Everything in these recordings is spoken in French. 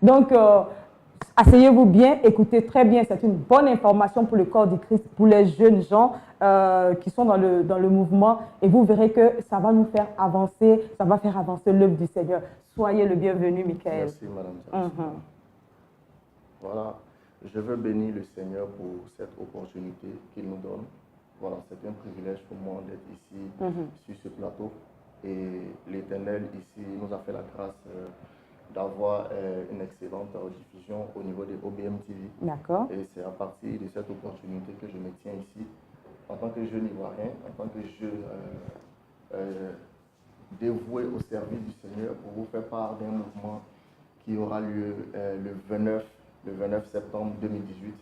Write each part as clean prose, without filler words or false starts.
Donc, asseyez-vous bien, écoutez très bien. C'est une bonne information pour le corps du Christ, pour les jeunes gens qui sont dans le mouvement. Et vous verrez que ça va nous faire avancer, ça va faire avancer l'œuvre du Seigneur. Soyez le bienvenu, Michael. Merci, Madame. Voilà, je veux bénir le Seigneur pour cette opportunité qu'il nous donne. Voilà, c'est un privilège pour moi d'être ici sur ce plateau. Et l'Éternel ici nous a fait la grâce d'avoir une excellente diffusion au niveau des OBM TV. D'accord. Et c'est à partir de cette opportunité que je me tiens ici, en tant que jeune Ivoirien, en tant que jeune dévoué au service du Seigneur, pour vous faire part d'un mouvement qui aura lieu le 29 septembre 2018.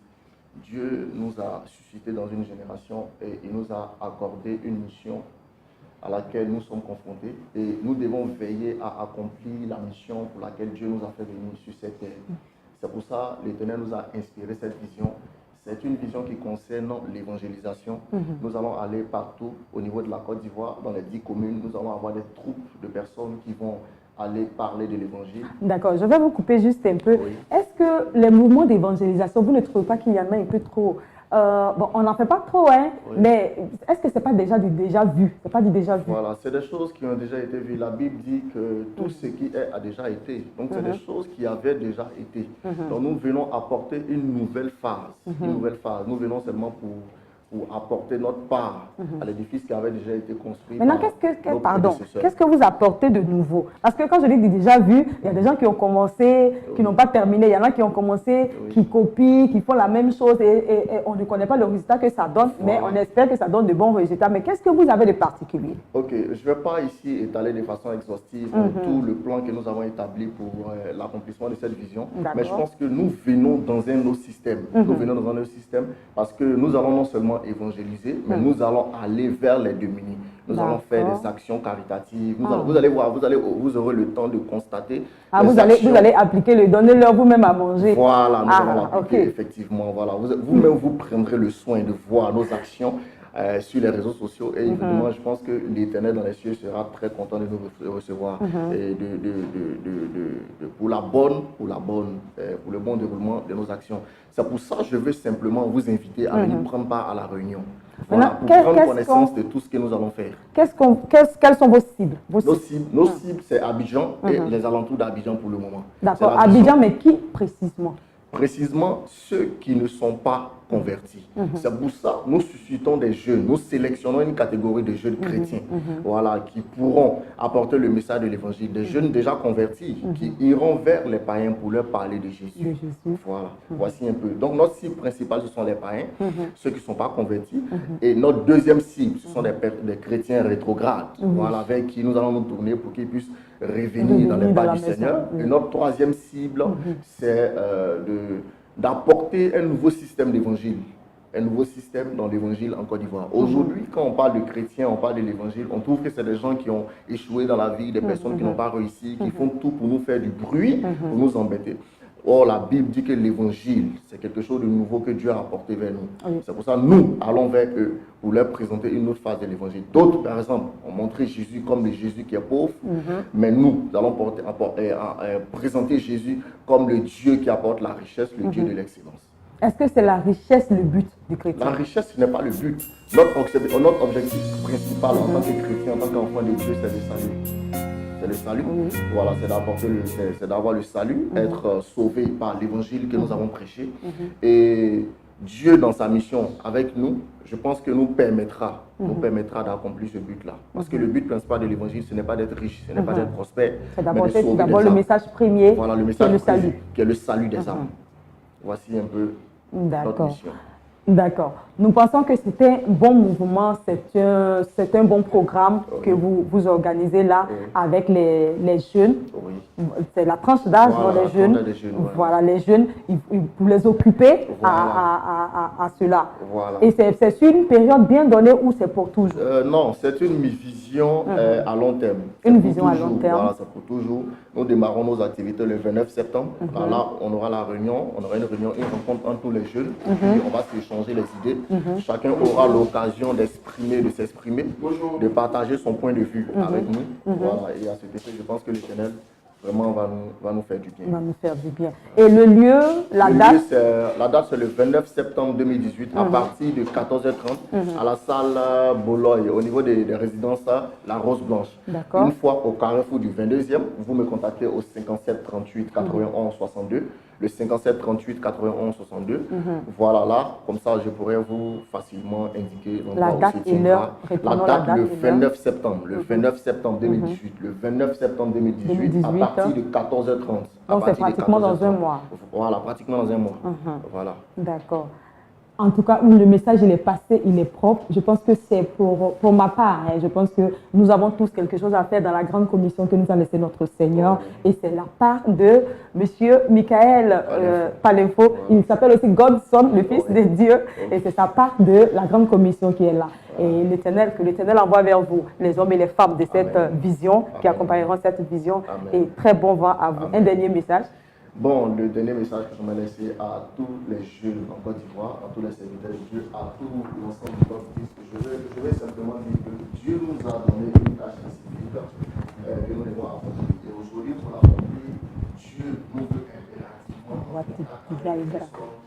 Dieu nous a suscité dans une génération et il nous a accordé une mission à laquelle nous sommes confrontés et nous devons veiller à accomplir la mission pour laquelle Dieu nous a fait venir sur cette terre. C'est pour ça que l'Éternel nous a inspiré cette vision. C'est une vision qui concerne l'évangélisation. Nous allons aller partout au niveau de la Côte d'Ivoire, dans les 10 communes. Nous allons avoir des troupes de personnes qui vont aller parler de l'évangile. D'accord, je vais vous couper juste un peu. Oui. Est-ce que les mouvements d'évangélisation, vous ne trouvez pas qu'il y en a un peu trop? Bon, on n'en fait pas trop, hein, oui. Mais est-ce que ce n'est pas déjà du déjà vu? C'est pas du déjà vu? Voilà, c'est des choses qui ont déjà été vues. La Bible dit que tout ce qui est a déjà été. Donc, c'est des choses qui avaient déjà été. Donc, nous venons apporter une nouvelle phase. Une nouvelle phase. Nous venons seulement pour apporter notre part à l'édifice qui avait déjà été construit. Maintenant, qu'est-ce que vous apportez de nouveau? Parce que quand je dis déjà vu, il y a des gens qui ont commencé, qui n'ont pas terminé. Il y en a qui ont commencé, qui copient, qui font la même chose et on ne connaît pas le résultat que ça donne, mais on espère que ça donne de bons résultats. Mais qu'est-ce que vous avez de particulier? Ok, je ne vais pas ici étaler de façon exhaustive tout le plan que nous avons établi pour l'accomplissement de cette vision. Mais je pense que nous venons dans un autre système. Nous venons dans un autre système parce que nous allons non seulement évangéliser, mais nous allons aller vers les démunis. Nous allons faire des actions caritatives. Vous allez voir, vous aurez le temps de constater. Vous allez appliquer donnez-leur vous-même à manger. Voilà, nous allons l'appliquer, effectivement. Voilà. Vous-même, vous prendrez le soin de voir nos actions sur les réseaux sociaux. Et évidemment, je pense que l'Éternel dans les cieux sera très content de nous recevoir et pour le bon déroulement de nos actions. C'est pour ça que je veux simplement vous inviter à venir prendre part à la réunion. Voilà, pour prendre connaissance de tout ce que nous allons faire. Quelles sont vos cibles? Nos cibles, c'est Abidjan et les alentours d'Abidjan pour le moment. D'accord. Abidjan, mais qui précisément? Précisément ceux qui ne sont pas convertis. C'est pour ça que nous suscitons des jeunes, nous sélectionnons une catégorie de jeunes chrétiens voilà, qui pourront apporter le message de l'évangile. Des jeunes déjà convertis qui iront vers les païens pour leur parler de Jésus. Voilà, voici un peu. Donc notre cible principale, ce sont les païens, ceux qui ne sont pas convertis. Et notre deuxième cible, ce sont des chrétiens rétrogrades, voilà, avec qui nous allons nous tourner pour qu'ils puissent revenir dans les pas du Seigneur. Et notre troisième cible, c'est d'apporter un nouveau système d'évangile. Un nouveau système dans l'évangile en Côte d'Ivoire. Aujourd'hui, quand on parle de chrétiens, on parle de l'évangile, on trouve que c'est des gens qui ont échoué dans la vie, des personnes qui n'ont pas réussi, qui font tout pour nous faire du bruit, pour nous embêter. Or, la Bible dit que l'évangile, c'est quelque chose de nouveau que Dieu a apporté vers nous. C'est pour ça que nous allons vers eux pour leur présenter une autre phase de l'évangile. D'autres, par exemple, ont montré Jésus comme le Jésus qui est pauvre, mais nous allons présenter Jésus comme le Dieu qui apporte la richesse, le Dieu de l'excellence. Est-ce que c'est la richesse le but du chrétien? La richesse, ce n'est pas le but. Notre objectif principal en tant que chrétien, en tant qu'enfant de Dieu, c'est le salut. C'est le salut. Voilà, c'est d'avoir le salut, être sauvé par l'évangile que nous avons prêché. Et Dieu, dans sa mission avec nous, je pense que nous permettra d'accomplir ce but-là. Parce que le but principal de l'évangile, ce n'est pas d'être riche, ce n'est pas d'être prospère. C'est d'abord le message premier, voilà, le message qui est le salut des âmes. Voici un peu notre mission. D'accord. Nous pensons que c'est un bon mouvement, c'est un bon programme que vous organisez là avec les jeunes. C'est la tranche d'âge des jeunes. Voilà, les jeunes, pour les occuper à cela. Et c'est sur une période bien donnée ou c'est pour toujours? Non, c'est une vision à long terme. Une vision à long terme. Voilà, c'est pour toujours. Nous démarrons nos activités le 29 septembre. Là, on aura la réunion, une rencontre entre tous les jeunes. Et on va s'échanger les idées. Chacun aura l'occasion de s'exprimer, de partager son point de vue avec nous. Voilà. Et à cet effet, je pense que l'Éternel vraiment va nous faire du bien. Va nous faire du bien. Et le lieu, la date? La date, c'est le 29 septembre 2018 à partir de 14h30 à la salle Boloy, au niveau des résidences La Rose Blanche. Une fois au Carrefour du 22e, vous me contactez au 57 38 91 62. Le 57 38 91 62. Voilà, là, comme ça, je pourrais vous facilement indiquer la date et l'heure. La date, le 29 septembre. Le 29 septembre 2018. Le 29 septembre 2018 à partir de 14h30. Donc, c'est pratiquement dans un mois. Voilà, pratiquement dans un mois. Voilà. D'accord. En tout cas, le message, il est passé, il est propre. Je pense que c'est pour ma part. Je pense que nous avons tous quelque chose à faire dans la grande commission que nous a laissé notre Seigneur. Et c'est la part de M. Michael Palinfo. Il s'appelle aussi Godson, le Fils de Dieu. Et c'est sa part de la grande commission qui est là. Et l'Éternel, que l'Éternel envoie vers vous, les hommes et les femmes de cette vision, qui accompagneront cette vision. Et très bon vent à vous. Un dernier message. Bon, le dernier message que je vais laisser à tous les jeunes en Côte d'Ivoire, à tous les serviteurs de Dieu, à tout l'ensemble du peuple, je vais simplement dire que Dieu nous a donné une tâche spécifique que nous devons accomplir. Et aujourd'hui, pour l'accomplir, Dieu nous veut impérativement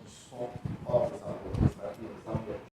qui sont hors